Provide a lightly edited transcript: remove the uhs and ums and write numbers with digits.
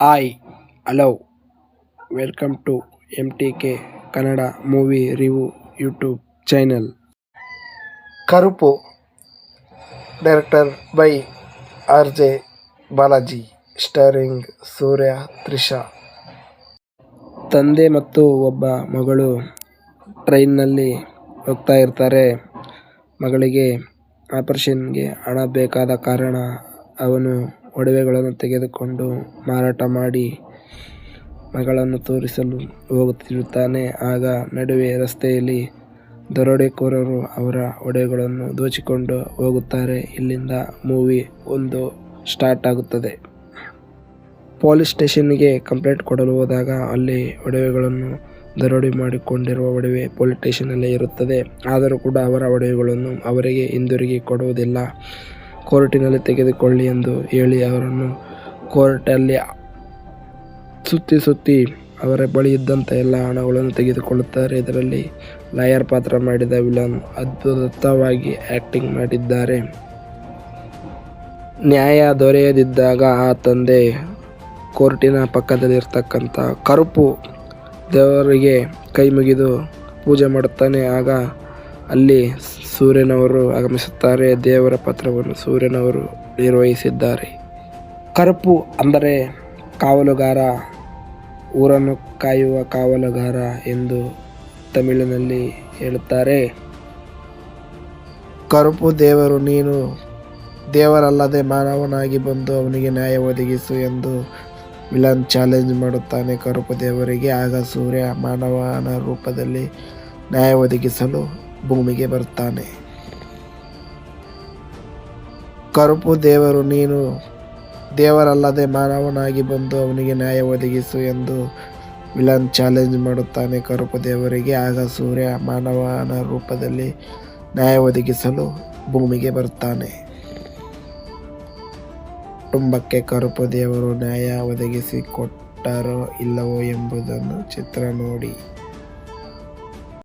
Hi hello welcome to MTK Kannada movie review YouTube channel. Karuppu director by RJ Balaji, starring Suriya, Trisha. ತಂದೆ ಮತ್ತು ಒಬ್ಬ ಮಗಳು ಟ್ರೈನ್ನಲ್ಲಿ ಹೋಗ್ತಾ ಇರ್ತಾರೆ. ಮಗಳಿಗೆ ಆಪರೇಷನ್ಗೆ ಹಣ ಬೇಕಾದ ಕಾರಣ ಅವನು ಒಡವೆಗಳನ್ನು ತೆಗೆದುಕೊಂಡು ಮಾರಾಟ ಮಾಡಿ ಮಗಳನ್ನು ತೋರಿಸಲು ಹೋಗುತ್ತಿರುತ್ತಾನೆ. ಆಗ ನಡುವೆ ರಸ್ತೆಯಲ್ಲಿ ದರೋಡೆಕೋರರು ಅವರ ಒಡವೆಗಳನ್ನು ದೋಚಿಕೊಂಡು ಹೋಗುತ್ತಾರೆ. ಇಲ್ಲಿಂದ ಮೂವಿ ಒಂದು ಸ್ಟಾರ್ಟ್ ಆಗುತ್ತದೆ. ಪೊಲೀಸ್ ಸ್ಟೇಷನ್ಗೆ ಕಂಪ್ಲೇಂಟ್ ಕೊಡಲು ಹೋದಾಗ ಅಲ್ಲಿ ಒಡವೆಗಳನ್ನು ದರೋಡೆ ಮಾಡಿಕೊಂಡಿರುವ ಒಡವೆ ಪೊಲೀಸ್ ಸ್ಟೇಷನ್ನಲ್ಲೇ ಇರುತ್ತದೆ. ಆದರೂ ಕೂಡ ಅವರ ಒಡವೆಗಳನ್ನು ಅವರಿಗೆ ಹಿಂದಿರುಗಿ ಕೊಡುವುದಿಲ್ಲ. ಕೋರ್ಟಿನಲ್ಲಿ ತೆಗೆದುಕೊಳ್ಳಿ ಎಂದು ಹೇಳಿ ಅವರನ್ನು ಕೋರ್ಟಲ್ಲಿ ಸುತ್ತಿ ಅವರ ಬಳಿ ಇದ್ದಂಥ ಎಲ್ಲ ಹಣಗಳನ್ನು ತೆಗೆದುಕೊಳ್ಳುತ್ತಾರೆ. ಇದರಲ್ಲಿ ಲಾಯರ್ ಪಾತ್ರ ಮಾಡಿದ ವಿಲನ್ ಅದ್ಭುತವಾಗಿ ಆ್ಯಕ್ಟಿಂಗ್ ಮಾಡಿದ್ದಾರೆ. ನ್ಯಾಯ ದೊರೆಯದಿದ್ದಾಗ ಆ ತಂದೆ ಕೋರ್ಟಿನ ಪಕ್ಕದಲ್ಲಿರ್ತಕ್ಕಂಥ ಕರುಪು ದೇವರಿಗೆ ಕೈ ಮುಗಿದು ಪೂಜೆ ಮಾಡುತ್ತಾನೆ. ಆಗ ಅಲ್ಲಿ ಸೂರ್ಯನವರು ಆಗಮಿಸುತ್ತಾರೆ. ದೇವರ ಪಾತ್ರವನ್ನು ಸೂರ್ಯನವರು ನಿರ್ವಹಿಸಿದ್ದಾರೆ. ಕರುಪು ಅಂದರೆ ಕಾವಲುಗಾರ, ಊರನ್ನು ಕಾಯುವ ಕಾವಲುಗಾರ ಎಂದು ತಮಿಳಿನಲ್ಲಿ ಹೇಳುತ್ತಾರೆ. ಕರುಪು ದೇವರು ನೀನು ದೇವರಲ್ಲದೆ ಮಾನವನಾಗಿ ಬಂದು ಅವನಿಗೆ ನ್ಯಾಯ ಒದಗಿಸು ಎಂದು ವಿಲನ್ ಚಾಲೆಂಜ್ ಮಾಡುತ್ತಾನೆ ಕರುಪು ದೇವರಿಗೆ. ಆಗ ಸೂರ್ಯ ಮಾನವನ ರೂಪದಲ್ಲಿ ನ್ಯಾಯ ಒದಗಿಸಲು ಭೂಮಿಗೆ ಬರುತ್ತಾನೆ. ಕರುಪು ದೇವರು ನೀನು ದೇವರಲ್ಲದೆ ಮಾನವನಾಗಿ ಬಂದು ಅವನಿಗೆ ನ್ಯಾಯ ಒದಗಿಸು ಎಂದು ವಿಲನ್ ಚಾಲೆಂಜ್ ಮಾಡುತ್ತಾನೆ ಕರುಪು ದೇವರಿಗೆ. ಆಗ ಸೂರ್ಯ ಮಾನವನ ರೂಪದಲ್ಲಿ ನ್ಯಾಯ ಒದಗಿಸಲು ಭೂಮಿಗೆ ಬರುತ್ತಾನೆ. ಕುಟುಂಬಕ್ಕೆ ಕರುಪು ದೇವರು ನ್ಯಾಯ ಒದಗಿಸಿ ಕೊಟ್ಟರೋ ಇಲ್ಲವೋ ಎಂಬುದನ್ನು ಚಿತ್ರ ನೋಡಿ.